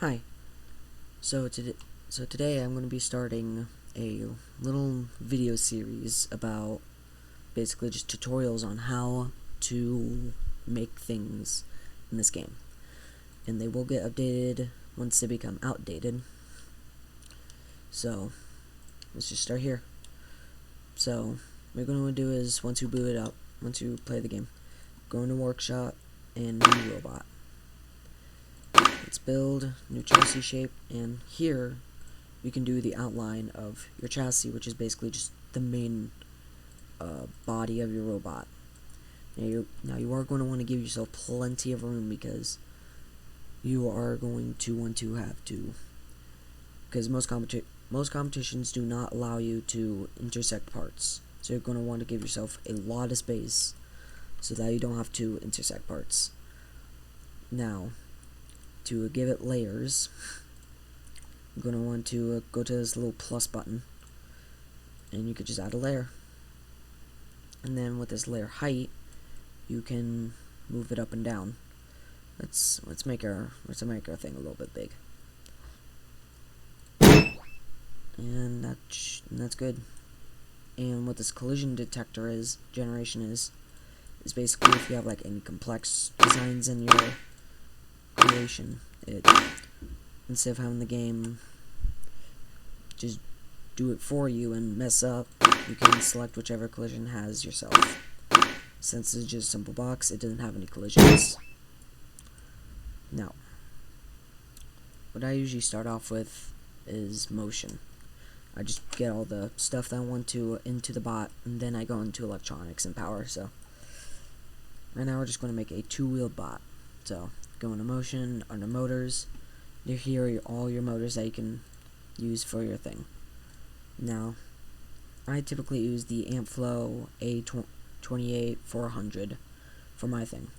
Hi. So today I'm going to be starting a little video series about basically just tutorials on how to make things in this game. And they will get updated once they become outdated. So let's just start here. So what we're going to do is once you boot it up, once you play the game, go into Workshop and New Robot. Let's build new chassis shape, and here you can do the outline of your chassis, which is basically just the main body of your robot. Now you are going to want to give yourself plenty of room, because you are going to want to have to, because most competitions do not allow you to intersect parts. So you're going to want to give yourself a lot of space so that you don't have to intersect parts. Now, to give it layers, I'm going to want to go to this little plus button, and you could just add a layer. And then with this layer height, you can move it up and down. Let's make our thing a little bit big, and that's good. And what this collision detector generation is basically if you have like any complex designs in your creation, instead of having the game just do it for you and mess up, you can select whichever collision has yourself. Since it's just a simple box, it doesn't have any collisions. Now, what I usually start off with is motion. I just get all the stuff that I want to into the bot, and then I go into electronics and power. So right now we're just going to make a two-wheeled bot. So go into motion, under motors. Here are all your motors that you can use for your thing. Now, I typically use the Ampflow A28400 for my thing.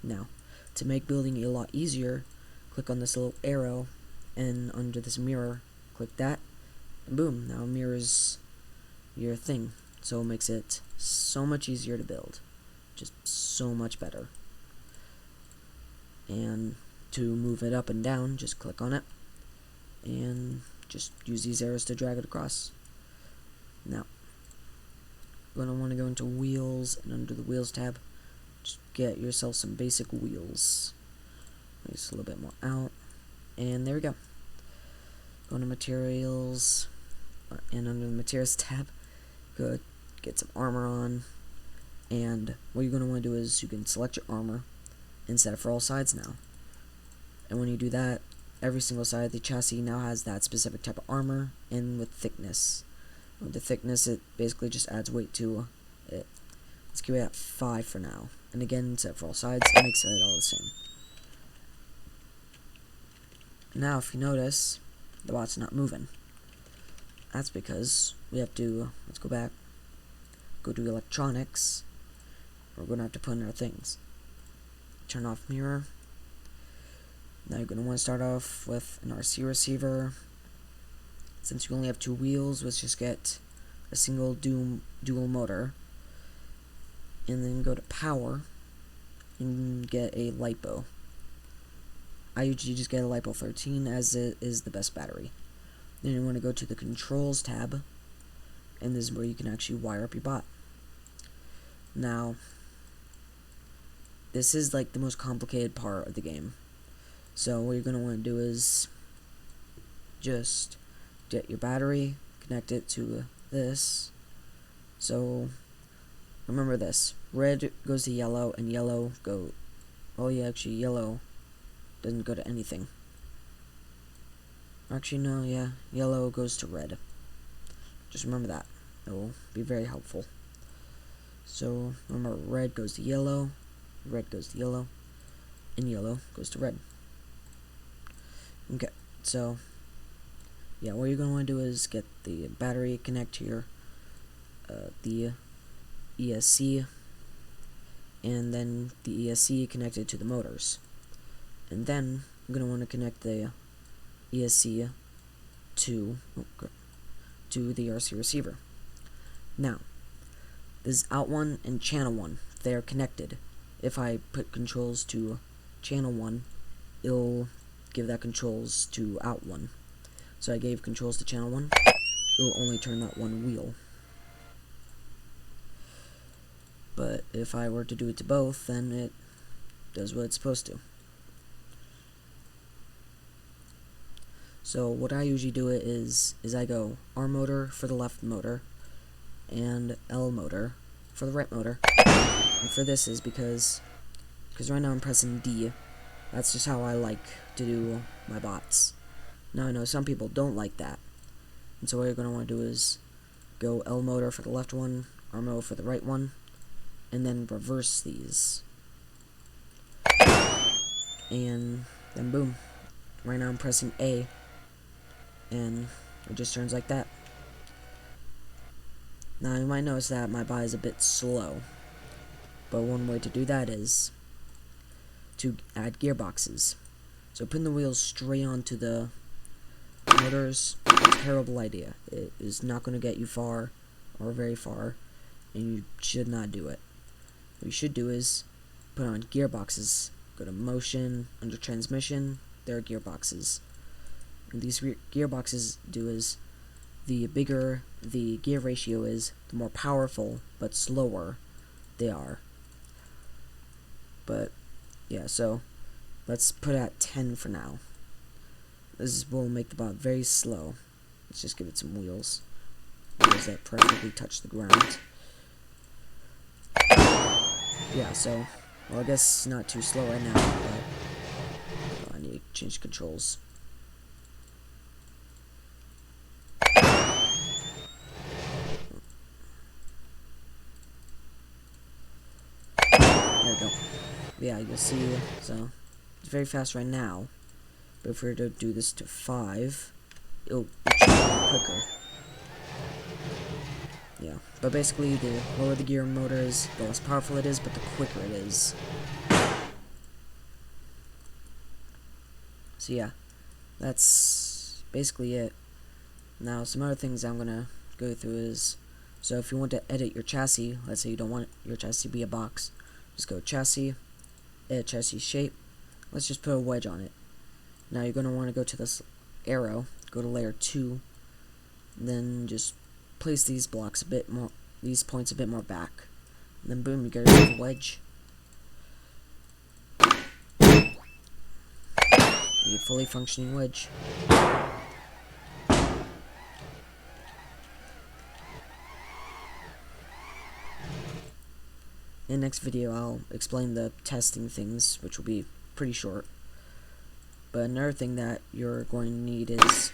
Now, to make building a lot easier, click on this little arrow, and under this mirror, click that, and boom, now it mirrors your thing. So it makes it so much easier to build. Just so much better. And to move it up and down, just click on it, and just use these arrows to drag it across. Now, you're going to want to go into wheels, and under the wheels tab, just get yourself some basic wheels. Just a little bit more out, and there we go. Go into materials, and under the materials tab, go get some armor on. And what you're going to want to do is you can select your armor and set it for all sides now. And when you do that, every single side of the chassis now has that specific type of armor, and with thickness. With the thickness, it basically just adds weight to it. Let's give it at 5 for now. And again, set for all sides, it makes it all the same. Now, if you notice, the bot's not moving. That's because we have to, let's go back, go to electronics. We're going to have to put in our things. Turn off mirror. Now you're going to want to start off with an RC receiver. Since you only have 2 wheels, let's just get a single dual motor. And then go to power and get a LiPo. I usually just get a LiPo 13, as it is the best battery. Then you want to go to the controls tab, and this is where you can actually wire up your bot. Now, this is like the most complicated part of the game. So what you're going to want to do is just get your battery, connect it to this. So remember this, red goes to yellow, and yellow actually yellow doesn't go to anything. Actually, no, yeah, yellow goes to red. Just remember that. It will be very helpful. So remember, red goes to yellow, red goes to yellow, and yellow goes to red. Okay, so yeah, what you're going to want to do is get the battery, connect to your the ESC, and then the ESC connected to the motors. And then you're going to want to connect the ESC to the RC receiver. Now, this is out 1 and channel 1. They are connected. If I put controls to channel 1, it'll give that controls to out 1. So I gave controls to channel 1. It will only turn that one wheel. But if I were to do it to both, then it does what it's supposed to. So what I usually do it is I go R motor for the left motor and L motor for the right motor. And for this is because right now I'm pressing D. That's just how I like to do my bots. Now I know some people don't like that. And so what you're going to want to do is go L motor for the left one, R motor for the right one, and then reverse these. And then boom. Right now I'm pressing A, and it just turns like that. Now you might notice that my buy is a bit slow, but one way to do that is to add gearboxes. So putting the wheels straight onto the motors is a terrible idea. It is not going to get you far, or very far, and you should not do it. What you should do is put on gearboxes. Go to motion, under transmission, there are gearboxes. And these gearboxes do is, the bigger the gear ratio is, the more powerful but slower they are. But yeah, so let's put at 10 for now. This will make the bot very slow. Let's just give it some wheels. Wheels that perfectly touch the ground. Yeah, so, well, I guess not too slow right now, but I need to change controls. There we go. Yeah, you'll see, so, it's very fast right now, but if we were to do this to 5, it'll be quicker. Yeah, but basically, the lower the gear motor is, the less powerful it is, but the quicker it is. So yeah, that's basically it. Now, some other things I'm gonna go through is, so if you want to edit your chassis, let's say you don't want your chassis to be a box, just go chassis, edit chassis shape, let's just put a wedge on it. Now you're gonna want to go to this arrow, go to layer 2, then just place these blocks a bit more, these points a bit more back, and then boom, you get a wedge. You get a fully functioning wedge. In the next video, I'll explain the testing things, which will be pretty short. But another thing that you're going to need is,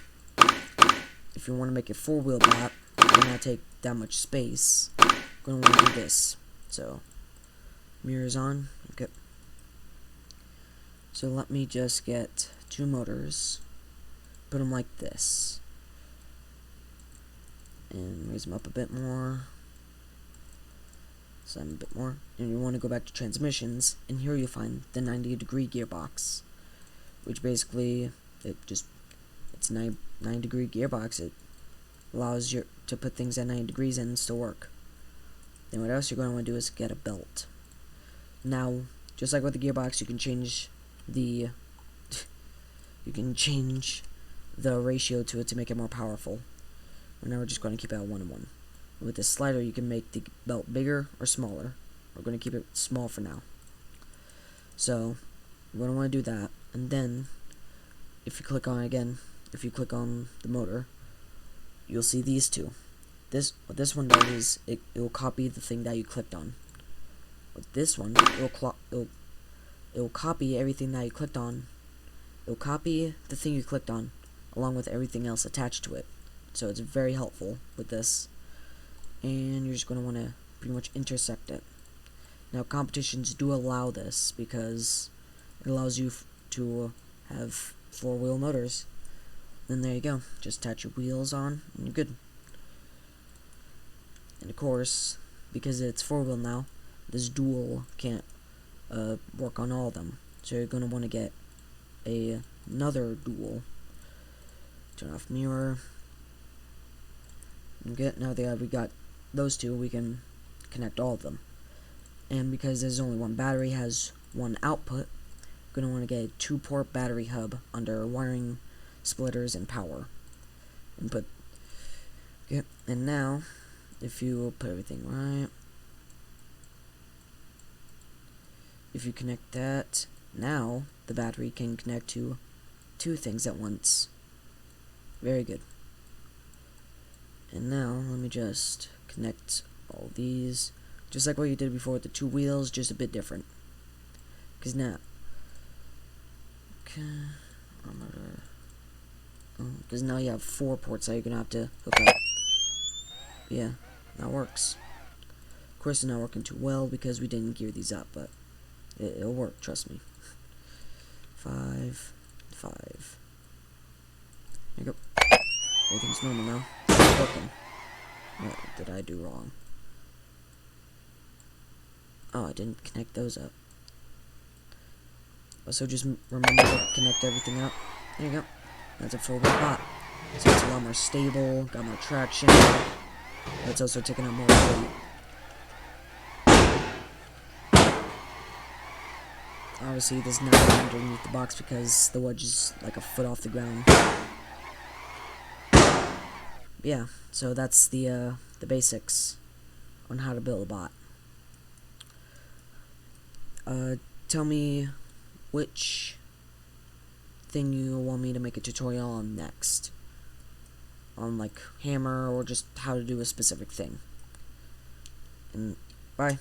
if you want to make a 4-wheel bot, and not take that much space, you're going to want to do this. So, mirrors on. Okay. So let me just get 2 motors, put them like this, and raise them up a bit more. A bit more, and you want to go back to transmissions, and here you'll find the 90-degree gearbox, which basically it's a 9-degree gearbox. It allows you to put things at 90 degrees and still work. Then what else you're going to want to do is get a belt. Now, just like with the gearbox, you can change the ratio to it to make it more powerful. But now we're just going to keep it at 1:1. With this slider, you can make the belt bigger or smaller. We're going to keep it small for now. So, you're going to want to do that. And then, if you click on the motor, you'll see these two. What this one does is, it will copy the thing that you clicked on. With this one, it will copy everything that you clicked on. It will copy the thing you clicked on, along with everything else attached to it. So it's very helpful with this. And you're just going to want to pretty much intersect it. Now, competitions do allow this because it allows you to have 4-wheel motors. Then there you go. Just attach your wheels on and you're good. And of course, because it's 4-wheel now, this dual can't work on all of them. So you're going to want to get another dual. Turn off mirror. Okay, now that we got those two, we can connect all of them. And because there's only one battery, has one output, going to want to get a 2-port battery hub under wiring, splitters, and power. Input. Okay, and now, if you put everything right, if you connect that, now the battery can connect to 2 things at once. Very good. And now, let me just connect all these, just like what you did before with the 2 wheels, just a bit different. Because now, okay, because now you have 4 ports that you're gonna have to hook up. Yeah, that works. Of course, it's not working too well because we didn't gear these up, but it'll work, trust me. 5, 5. There you go. Everything's normal now. It's working. What did I do wrong? Oh, I didn't connect those up. Also, just remember to connect everything up. There you go. That's a full robot. So it's a lot more stable, got more traction. It's also taking up more weight. Obviously, there's nothing underneath the box because the wedge is like a foot off the ground. Yeah, so that's the basics on how to build a bot. Tell me which thing you want me to make a tutorial on next. On like hammer or just how to do a specific thing. And bye.